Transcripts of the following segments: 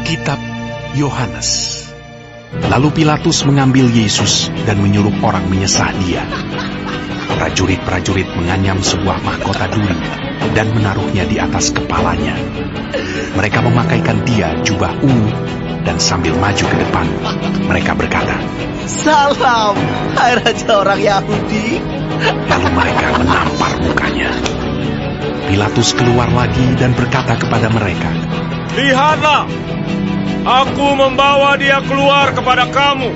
Kitab Yohanes. Lalu Pilatus mengambil Yesus dan menyuruh orang menyesah dia. Prajurit-prajurit menganyam sebuah mahkota duri dan menaruhnya di atas kepalanya. Mereka memakaikan dia jubah ungu dan sambil maju ke depan, mereka berkata, "Salam, hai Raja orang Yahudi." Lalu mereka menampar mukanya. Pilatus keluar lagi dan berkata kepada mereka, "Lihatlah, aku membawa dia keluar kepada kamu,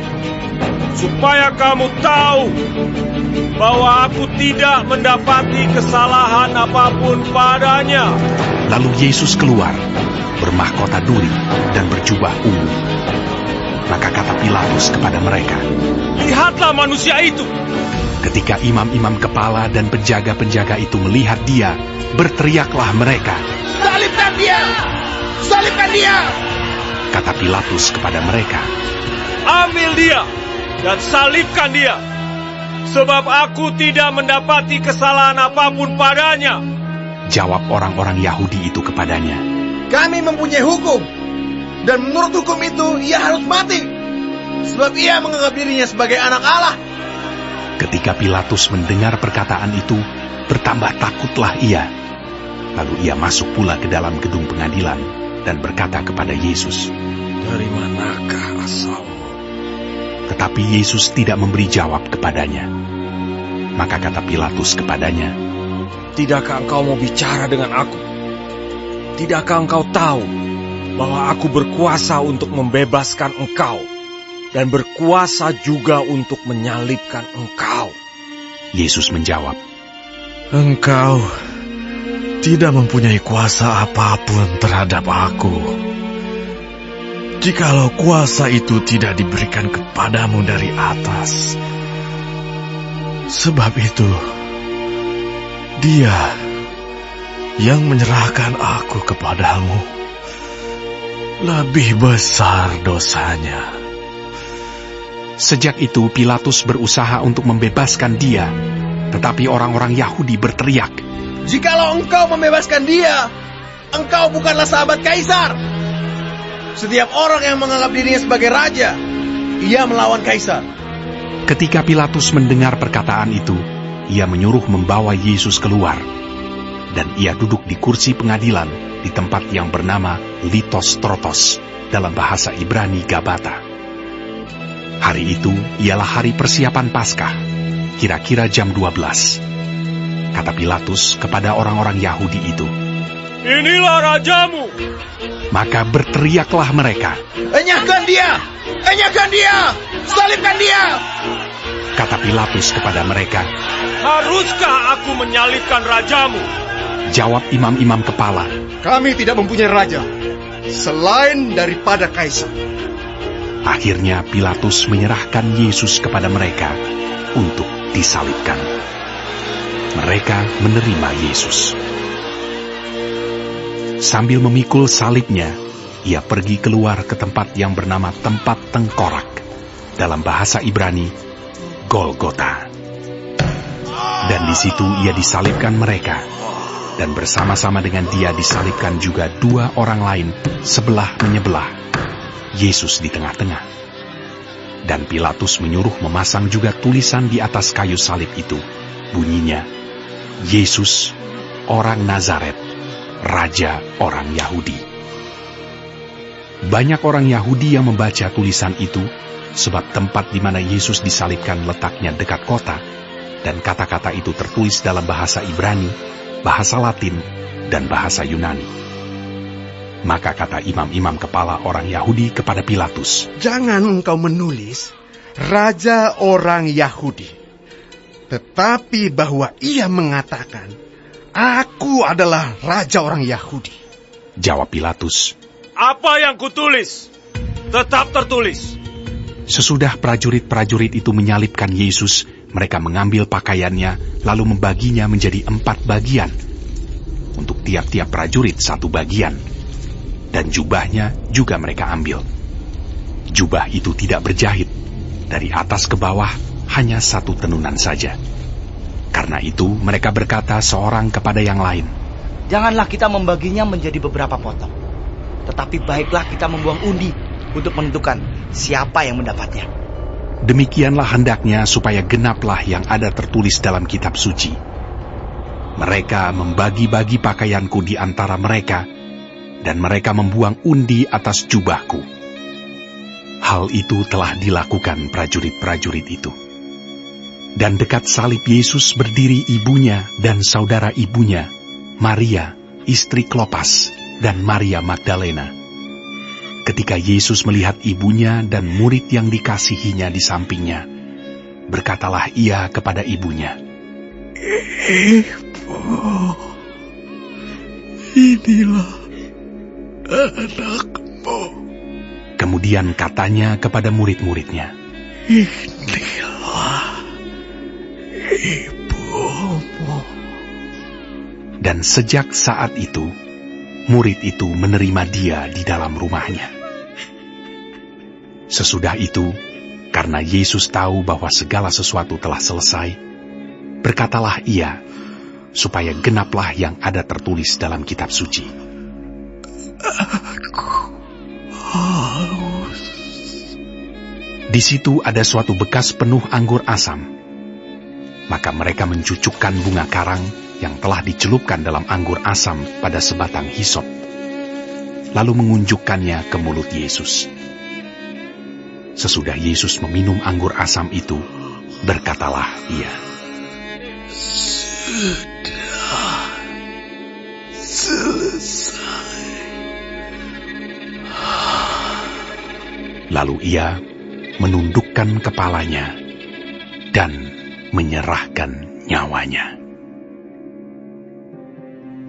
supaya kamu tahu bahwa aku tidak mendapati kesalahan apapun padanya." Lalu Yesus keluar, bermahkota duri dan berjubah ungu. Maka kata Pilatus kepada mereka, "Lihatlah manusia itu." Ketika imam-imam kepala dan penjaga-penjaga itu melihat dia, berteriaklah mereka, "Salibkan dia! Salibkan dia!" Kata Pilatus kepada mereka, "Ambil dia dan salibkan dia, sebab aku tidak mendapati kesalahan apapun padanya." Jawab orang-orang Yahudi itu kepadanya, "Kami mempunyai hukum, dan menurut hukum itu ia harus mati, sebab ia menganggap dirinya sebagai anak Allah." Ketika Pilatus mendengar perkataan itu, bertambah takutlah ia. Lalu ia masuk pula ke dalam gedung pengadilan dan berkata kepada Yesus, "Dari manakah asalmu?" Tetapi Yesus tidak memberi jawab kepadanya. Maka kata Pilatus kepadanya, "Tidakkah engkau mau bicara dengan aku? Tidakkah engkau tahu bahwa aku berkuasa untuk membebaskan engkau dan berkuasa juga untuk menyalibkan engkau?" Yesus menjawab, "Engkau tidak mempunyai kuasa apapun terhadap aku. Jikalau kuasa itu tidak diberikan kepadamu dari atas. Sebab itu, Dia yang menyerahkan aku kepadamu lebih besar dosanya." Sejak itu Pilatus berusaha untuk membebaskan dia, tetapi orang-orang Yahudi berteriak, "Jikalau engkau membebaskan dia, engkau bukanlah sahabat Kaisar. Setiap orang yang menganggap dirinya sebagai raja, ia melawan Kaisar." Ketika Pilatus mendengar perkataan itu, ia menyuruh membawa Yesus keluar, dan ia duduk di kursi pengadilan di tempat yang bernama Litos Trotos, dalam bahasa Ibrani Gabata. Hari itu ialah hari persiapan Paskah, kira-kira jam 12. Kata Pilatus kepada orang-orang Yahudi itu, "Inilah rajamu." Maka berteriaklah mereka, "Enyahkan dia! Enyahkan dia! Salibkan dia!" Kata Pilatus kepada mereka, "Haruskah aku menyalibkan rajamu?" Jawab imam-imam kepala, "Kami tidak mempunyai raja selain daripada Kaisar." Akhirnya Pilatus menyerahkan Yesus kepada mereka untuk disalibkan. Mereka menerima Yesus. Sambil memikul salibnya, ia pergi keluar ke tempat yang bernama tempat tengkorak, dalam bahasa Ibrani, Golgota. Dan di situ ia disalibkan mereka, dan bersama-sama dengan dia disalibkan juga dua orang lain sebelah menyebelah, Yesus di tengah-tengah. Dan Pilatus menyuruh memasang juga tulisan di atas kayu salib itu. Bunyinya, Yesus, orang Nazaret, Raja orang Yahudi. Banyak orang Yahudi yang membaca tulisan itu, sebab tempat di mana Yesus disalibkan letaknya dekat kota, dan kata-kata itu tertulis dalam bahasa Ibrani, bahasa Latin, dan bahasa Yunani. Maka kata imam-imam kepala orang Yahudi kepada Pilatus, "Jangan engkau menulis Raja orang Yahudi, tetapi bahwa ia mengatakan, Aku adalah Raja orang Yahudi." Jawab Pilatus, "Apa yang kutulis, tetap tertulis." Sesudah prajurit-prajurit itu menyalibkan Yesus, mereka mengambil pakaiannya, lalu membaginya menjadi 4 bagian. Untuk tiap-tiap prajurit 1 bagian. Dan jubahnya juga mereka ambil. Jubah itu tidak berjahit. Dari atas ke bawah hanya 1 tenunan saja. Karena itu mereka berkata seorang kepada yang lain, "Janganlah kita membaginya menjadi beberapa potong. Tetapi baiklah kita membuang undi untuk menentukan siapa yang mendapatnya. Demikianlah hendaknya supaya genaplah yang ada tertulis dalam kitab suci. Mereka membagi-bagi pakaianku di antara mereka, dan mereka membuang undi atas jubahku. Hal itu telah dilakukan prajurit-prajurit itu. Dan dekat salib Yesus berdiri ibunya dan saudara ibunya, Maria, istri Klopas, dan Maria Magdalena. Ketika Yesus melihat ibunya dan murid yang dikasihinya di sampingnya, berkatalah ia kepada ibunya, Ibu, inilah anakmu. Kemudian katanya kepada murid-muridnya, Inilah ibumu. dan sejak saat itu, murid itu menerima dia di dalam rumahnya. Sesudah itu, karena Yesus tahu bahwa segala sesuatu telah selesai, berkatalah ia, supaya genaplah yang ada tertulis dalam kitab suci. Aku haus. Di situ ada suatu bekas penuh anggur asam. Maka mereka mencucukkan bunga karang yang telah dicelupkan dalam anggur asam pada sebatang hisop, lalu mengunjukkannya ke mulut Yesus. Sesudah Yesus meminum anggur asam itu, berkatalah ia, Sudah selesai. Lalu ia menundukkan kepalanya dan menyerahkan nyawanya.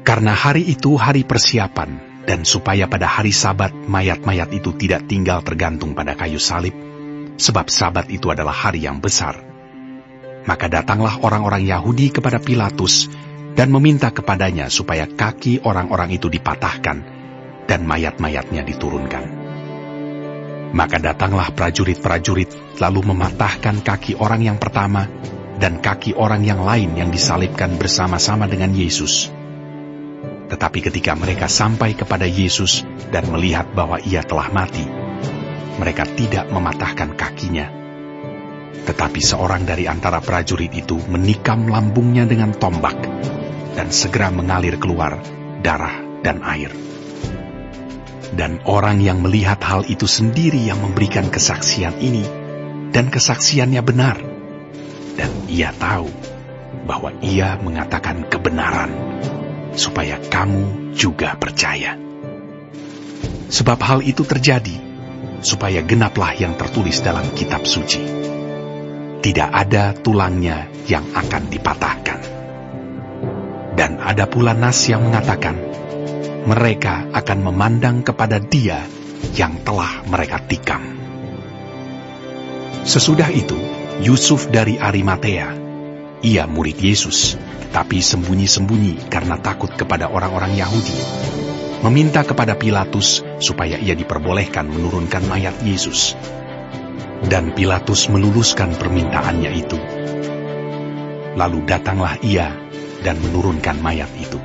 Karena hari itu hari persiapan, dan supaya pada hari Sabat mayat-mayat itu tidak tinggal tergantung pada kayu salib, sebab Sabat itu adalah hari yang besar, maka datanglah orang-orang Yahudi kepada Pilatus dan meminta kepadanya supaya kaki orang-orang itu dipatahkan dan mayat-mayatnya diturunkan. Maka datanglah prajurit-prajurit lalu mematahkan kaki orang yang pertama dan kaki orang yang lain yang disalibkan bersama-sama dengan Yesus. Tetapi ketika mereka sampai kepada Yesus dan melihat bahwa ia telah mati, mereka tidak mematahkan kakinya. Tetapi seorang dari antara prajurit itu menikam lambungnya dengan tombak, dan segera mengalir keluar darah dan air. Dan orang yang melihat hal itu sendiri yang memberikan kesaksian ini, dan kesaksiannya benar. Dan ia tahu bahwa ia mengatakan kebenaran, supaya kamu juga percaya. Sebab hal itu terjadi, supaya genaplah yang tertulis dalam kitab suci. Tidak ada tulangnya yang akan dipatahkan. Dan ada pula nas yang mengatakan, mereka akan memandang kepada dia yang telah mereka tikam. Sesudah itu, Yusuf dari Arimatea, ia murid Yesus, tapi sembunyi-sembunyi karena takut kepada orang-orang Yahudi, meminta kepada Pilatus supaya ia diperbolehkan menurunkan mayat Yesus. Dan Pilatus meluluskan permintaannya itu. Lalu datanglah ia dan menurunkan mayat itu.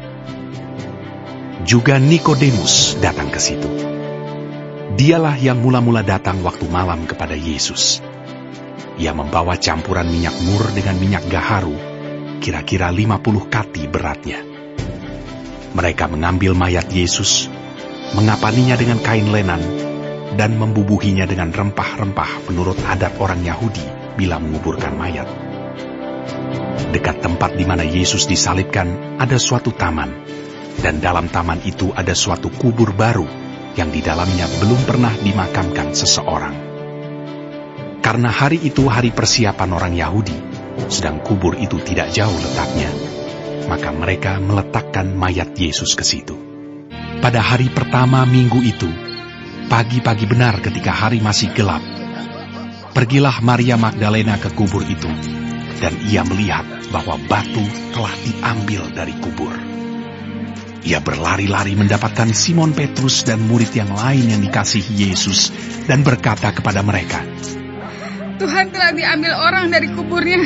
Juga Nikodemus datang ke situ. Dialah yang mula-mula datang waktu malam kepada Yesus. Ia membawa campuran minyak mur dengan minyak gaharu, kira-kira 50 kati beratnya. Mereka mengambil mayat Yesus, mengapaninya dengan kain lenan, dan membubuhinya dengan rempah-rempah menurut adat orang Yahudi bila menguburkan mayat. Dekat tempat di mana Yesus disalibkan ada suatu taman, dan dalam taman itu ada suatu kubur baru yang di dalamnya belum pernah dimakamkan seseorang. Karena hari itu hari persiapan orang Yahudi, sedang kubur itu tidak jauh letaknya, maka mereka meletakkan mayat Yesus ke situ. Pada hari pertama minggu itu, pagi-pagi benar ketika hari masih gelap, pergilah Maria Magdalena ke kubur itu, dan ia melihat bahwa batu telah diambil dari kubur. Ia berlari-lari mendapatkan Simon Petrus dan murid yang lain yang dikasihi Yesus, dan berkata kepada mereka, Tuhan telah diambil orang dari kuburnya,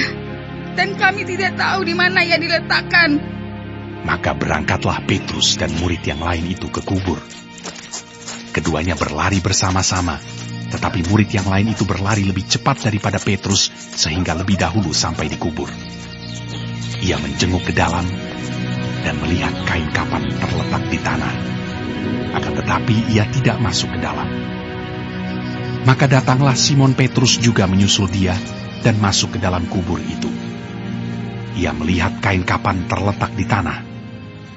dan kami tidak tahu di mana ia diletakkan. Maka berangkatlah Petrus dan murid yang lain itu ke kubur. Keduanya berlari bersama-sama, tetapi murid yang lain itu berlari lebih cepat daripada Petrus sehingga lebih dahulu sampai di kubur. Ia menjenguk ke dalam dan melihat kain kapan terletak di tanah. Akan tetapi ia tidak masuk ke dalam. Maka datanglah Simon Petrus juga menyusul dia dan masuk ke dalam kubur itu. Ia melihat kain kapan terletak di tanah,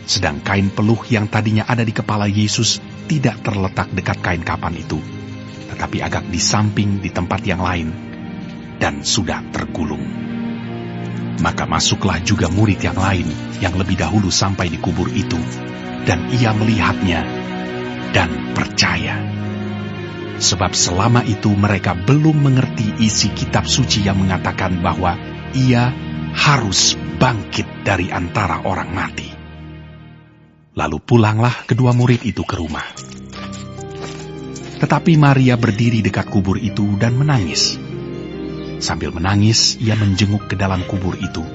sedang kain peluh yang tadinya ada di kepala Yesus tidak terletak dekat kain kapan itu, tetapi agak di samping di tempat yang lain, dan sudah tergulung. Maka masuklah juga murid yang lain yang lebih dahulu sampai di kubur itu, dan ia melihatnya dan percaya. Sebab selama itu mereka belum mengerti isi kitab suci yang mengatakan bahwa ia harus bangkit dari antara orang mati. Lalu pulanglah kedua murid itu ke rumah. Tetapi Maria berdiri dekat kubur itu dan menangis. Sambil menangis, ia menjenguk ke dalam kubur itu.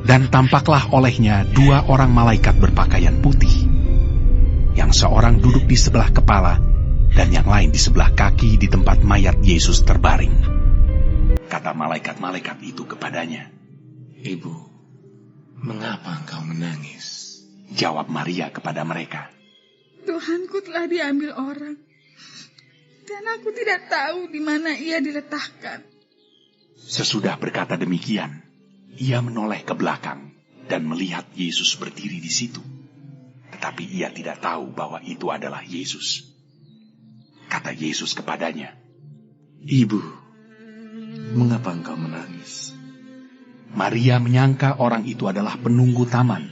Dan tampaklah olehnya 2 orang malaikat berpakaian putih. Yang seorang duduk di sebelah kepala, dan yang lain di sebelah kaki di tempat mayat Yesus terbaring. Kata malaikat-malaikat itu kepadanya, Ibu, mengapa engkau menangis? Jawab Maria kepada mereka, Tuhanku telah diambil orang, dan aku tidak tahu di mana ia diletakkan. Sesudah berkata demikian, ia menoleh ke belakang dan melihat Yesus berdiri di situ. Tetapi ia tidak tahu bahwa itu adalah Yesus. Kata Yesus kepadanya, Ibu, mengapa engkau menangis? Maria menyangka orang itu adalah penunggu taman,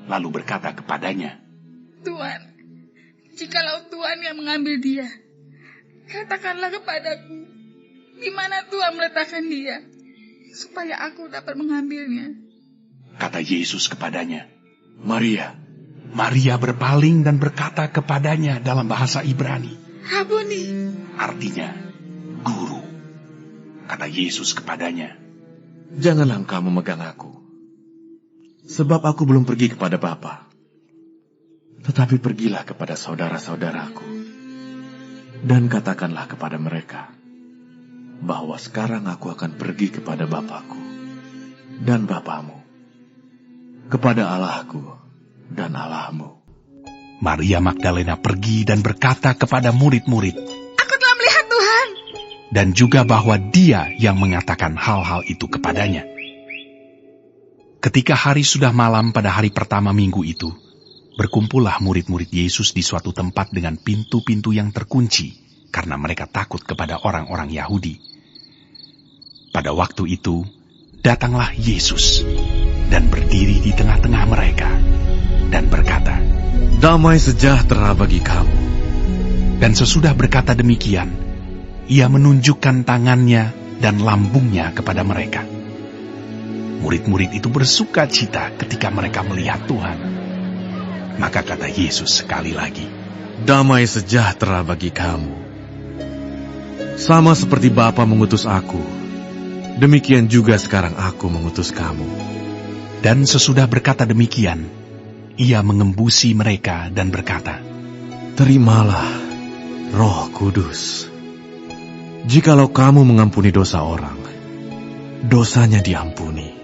lalu berkata kepadanya, Tuhan, jikalau Tuhan yang mengambil dia, katakanlah kepadaku, di mana Tuhan meletakkan dia, supaya aku dapat mengambilnya. Kata Yesus kepadanya, Maria. Maria berpaling dan berkata kepadanya dalam bahasa Ibrani, Rabuni, artinya, Guru. Kata Yesus kepadanya, Janganlah engkau memegang aku, sebab aku belum pergi kepada Bapa. Tetapi pergilah kepada saudara-saudaraku, dan katakanlah kepada mereka, bahwa sekarang aku akan pergi kepada Bapakku dan Bapamu, kepada Allahku dan Allahmu. Maria Magdalena pergi dan berkata kepada murid-murid, aku telah melihat Tuhan. dan juga bahwa dia yang mengatakan hal-hal itu kepadanya. Ketika hari sudah malam pada hari pertama minggu itu, berkumpullah murid-murid Yesus di suatu tempat dengan pintu-pintu yang terkunci, karena mereka takut kepada orang-orang Yahudi. Pada waktu itu, datanglah Yesus, dan berdiri di tengah-tengah mereka, dan berkata, Damai sejahtera bagi kamu. Dan sesudah berkata demikian, ia menunjukkan tangannya dan lambungnya kepada mereka. Murid-murid itu bersuka cita ketika mereka melihat Tuhan. Maka kata Yesus sekali lagi, Damai sejahtera bagi kamu. Sama seperti Bapa mengutus aku, demikian juga sekarang aku mengutus kamu. Dan sesudah berkata demikian, ia mengembusi mereka dan berkata, Terimalah Roh Kudus. Jikalau kamu mengampuni dosa orang, dosanya diampuni.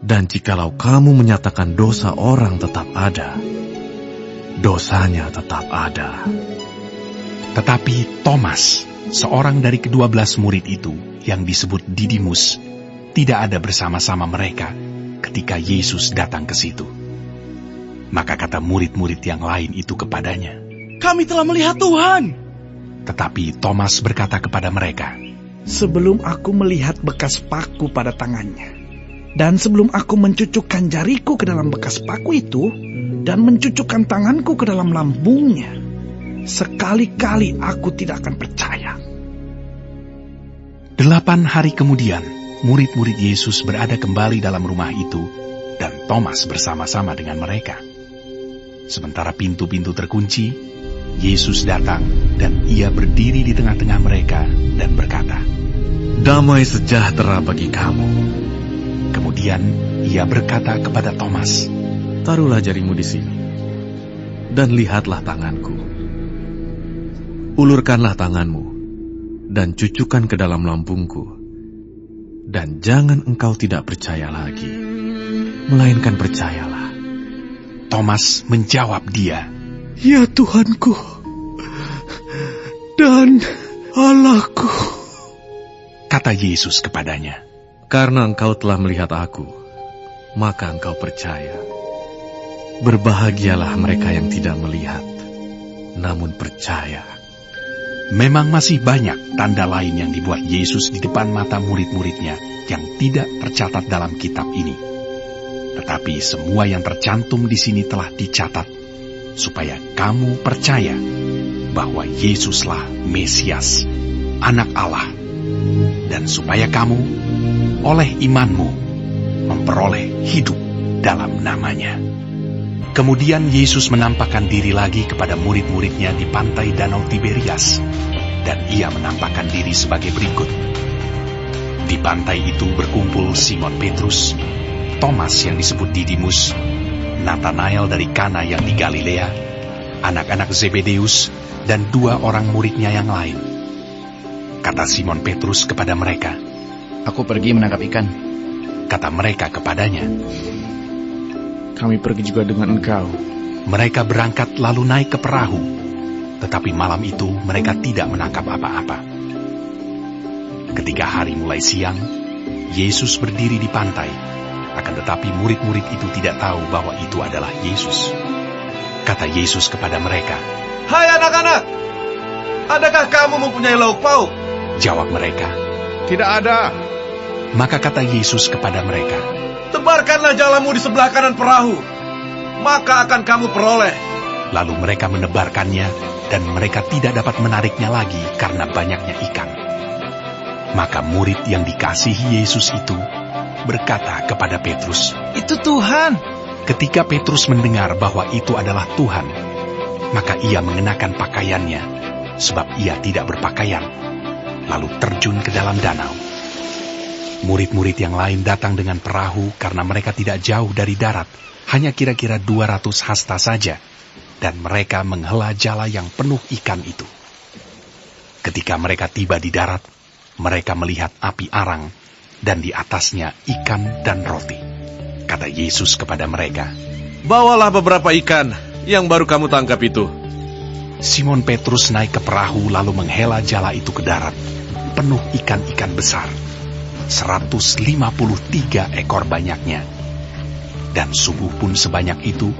Dan jikalau kamu menyatakan dosa orang tetap ada, dosanya tetap ada. Tetapi Thomas, seorang dari ke-12 murid itu, yang disebut Didimus, tidak ada bersama-sama mereka ketika Yesus datang ke situ. Maka kata murid-murid yang lain itu kepadanya, Kami telah melihat Tuhan. Tetapi Thomas berkata kepada mereka, Sebelum aku melihat bekas paku pada tangannya, dan sebelum aku mencucukkan jariku ke dalam bekas paku itu, dan mencucukkan tanganku ke dalam lambungnya, sekali-kali aku tidak akan percaya. 8 hari kemudian, murid-murid Yesus berada kembali dalam rumah itu, dan Thomas bersama-sama dengan mereka. Sementara pintu-pintu terkunci, Yesus datang dan ia berdiri di tengah-tengah mereka dan berkata, Damai sejahtera bagi kamu. Kemudian ia berkata kepada Thomas, Taruhlah jarimu di sini, dan lihatlah tanganku. Ulurkanlah tanganmu, dan cucukkan ke dalam lambungku, dan jangan engkau tidak percaya lagi, melainkan percayalah. Thomas menjawab dia, Ya Tuhanku dan Allahku. Kata Yesus kepadanya, Karena engkau telah melihat aku, maka engkau percaya. Berbahagialah mereka yang tidak melihat, namun percaya. memang masih banyak tanda lain yang dibuat Yesus di depan mata murid-muridnya yang tidak tercatat dalam kitab ini. Tetapi semua yang tercantum di sini telah dicatat, supaya kamu percaya bahwa Yesuslah Mesias, Anak Allah, dan supaya kamu, oleh imanmu, memperoleh hidup dalam namanya. Kemudian Yesus menampakkan diri lagi kepada murid-muridnya di pantai Danau Tiberias, dan ia menampakkan diri sebagai berikut. Di pantai itu berkumpul Simon Petrus, Thomas yang disebut Didimus, Nathanael dari Kana yang di Galilea, anak-anak Zebedeus, dan 2 orang muridnya yang lain. Kata Simon Petrus kepada mereka, Aku pergi menangkap ikan. Kata mereka kepadanya, Kami pergi juga dengan engkau. Mereka berangkat lalu naik ke perahu, tetapi malam itu mereka tidak menangkap apa-apa. Ketika hari mulai siang, Yesus berdiri di pantai, akan tetapi murid-murid itu tidak tahu bahwa itu adalah Yesus. Kata Yesus kepada mereka, Hai anak-anak, adakah kamu mempunyai lauk pauk? Jawab mereka. Tidak ada. Maka kata Yesus kepada mereka, Tebarkanlah jalamu di sebelah kanan perahu, maka akan kamu peroleh. Lalu mereka menebarkannya, dan mereka tidak dapat menariknya lagi karena banyaknya ikan. Maka murid yang dikasihi Yesus itu berkata kepada Petrus, Itu Tuhan. Ketika Petrus mendengar bahwa itu adalah Tuhan, maka ia mengenakan pakaiannya, sebab ia tidak berpakaian, lalu terjun ke dalam danau. Murid-murid yang lain datang dengan perahu karena mereka tidak jauh dari darat, hanya kira-kira 200 hasta saja, dan mereka menghela jala yang penuh ikan itu. Ketika mereka tiba di darat, mereka melihat api arang, dan di atasnya ikan dan roti. Kata Yesus kepada mereka, Bawalah beberapa ikan yang baru kamu tangkap itu. Simon Petrus naik ke perahu lalu menghela jala itu ke darat, penuh ikan-ikan besar, 153 ekor banyaknya. Dan sungguh pun sebanyak itu,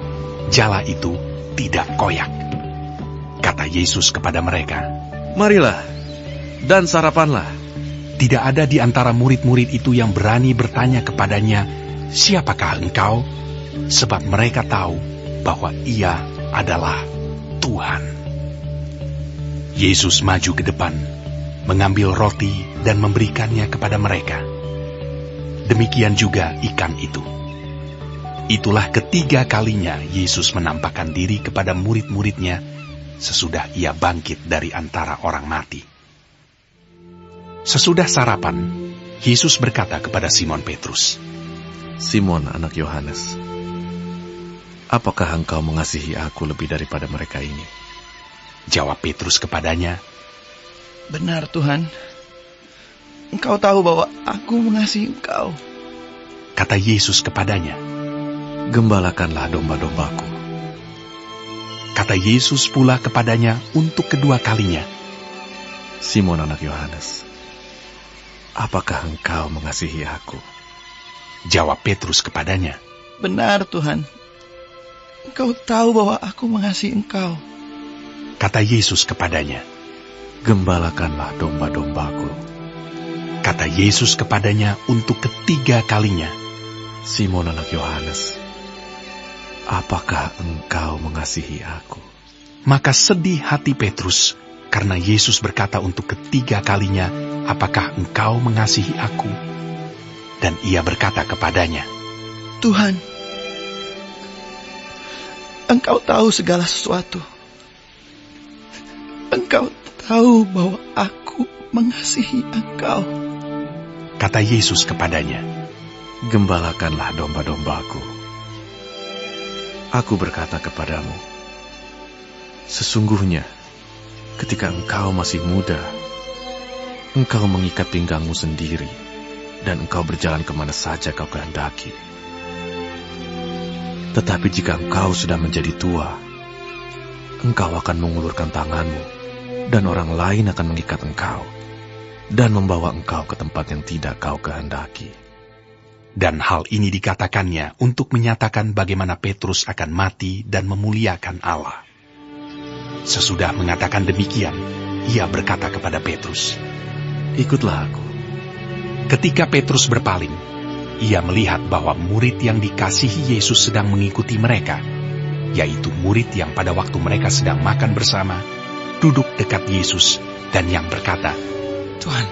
jala itu tidak koyak. Kata Yesus kepada mereka, Marilah, dan sarapanlah. Tidak ada di antara murid-murid itu yang berani bertanya kepadanya, Siapakah engkau? Sebab mereka tahu bahwa ia adalah Tuhan. Yesus maju ke depan, mengambil roti dan memberikannya kepada mereka. Demikian juga ikan itu. Itulah ketiga kalinya Yesus menampakkan diri kepada murid-muridnya sesudah ia bangkit dari antara orang mati. Sesudah sarapan, Yesus berkata kepada Simon Petrus, Simon anak Yohanes, apakah engkau mengasihi aku lebih daripada mereka ini? Jawab Petrus kepadanya, Benar Tuhan. Engkau tahu bahwa aku mengasihi engkau. Kata Yesus kepadanya, Gembalakanlah domba-dombaku. Kata Yesus pula kepadanya untuk kedua kalinya, Simon anak Yohanes, apakah engkau mengasihi aku? Jawab Petrus kepadanya, Benar Tuhan. Engkau tahu bahwa aku mengasihi engkau. Kata Yesus kepadanya, Gembalakanlah domba-dombaku. Kata Yesus kepadanya untuk ketiga kalinya, Simon anak Yohanes, apakah engkau mengasihi aku? Maka sedih hati Petrus, karena Yesus berkata untuk ketiga kalinya, Apakah engkau mengasihi aku? Dan ia berkata kepadanya, Tuhan, Engkau tahu segala sesuatu. Engkau tahu bahwa aku mengasihi engkau. Kata Yesus kepadanya, Gembalakanlah domba-dombaku. Aku berkata kepadamu, Sesungguhnya, ketika engkau masih muda, engkau mengikat pinggangmu sendiri, dan engkau berjalan kemana saja kau kehendaki. Tetapi jika engkau sudah menjadi tua, engkau akan mengulurkan tanganmu, dan orang lain akan mengikat engkau, dan membawa engkau ke tempat yang tidak kau kehendaki. Dan hal ini dikatakannya untuk menyatakan bagaimana Petrus akan mati dan memuliakan Allah. Sesudah mengatakan demikian, ia berkata kepada Petrus, Ikutlah aku. ketika Petrus berpaling, ia melihat bahwa murid yang dikasihi Yesus sedang mengikuti mereka, yaitu murid yang pada waktu mereka sedang makan bersama, duduk dekat Yesus dan yang berkata, Tuhan,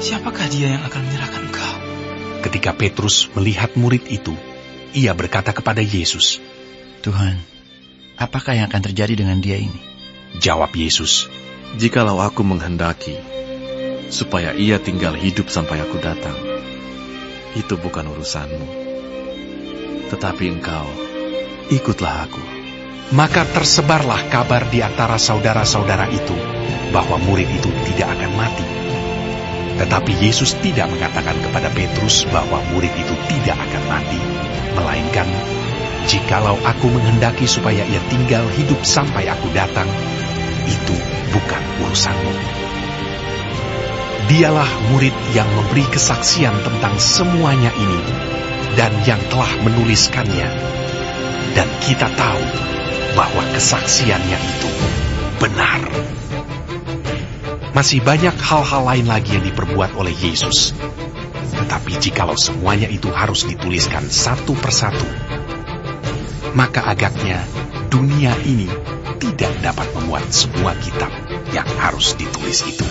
siapakah dia yang akan menyerahkan engkau? Ketika Petrus melihat murid itu, ia berkata kepada Yesus, Tuhan, apakah yang akan terjadi dengan dia ini? Jawab Yesus, Jikalau aku menghendaki, supaya ia tinggal hidup sampai aku datang, itu bukan urusanmu. Tetapi engkau, ikutlah aku. Maka tersebarlah kabar di antara saudara-saudara itu, bahwa murid itu tidak akan mati. Tetapi Yesus tidak mengatakan kepada Petrus bahwa murid itu tidak akan mati, melainkan, jikalau aku menghendaki supaya ia tinggal hidup sampai aku datang, itu bukan urusanmu. Dialah murid yang memberi kesaksian tentang semuanya ini, dan yang telah menuliskannya. Dan kita tahu bahwa kesaksiannya itu benar. Masih banyak hal-hal lain lagi yang diperbuat oleh Yesus. Tetapi jikalau semuanya itu harus dituliskan satu persatu, maka agaknya dunia ini tidak dapat memuat semua kitab yang harus ditulis itu.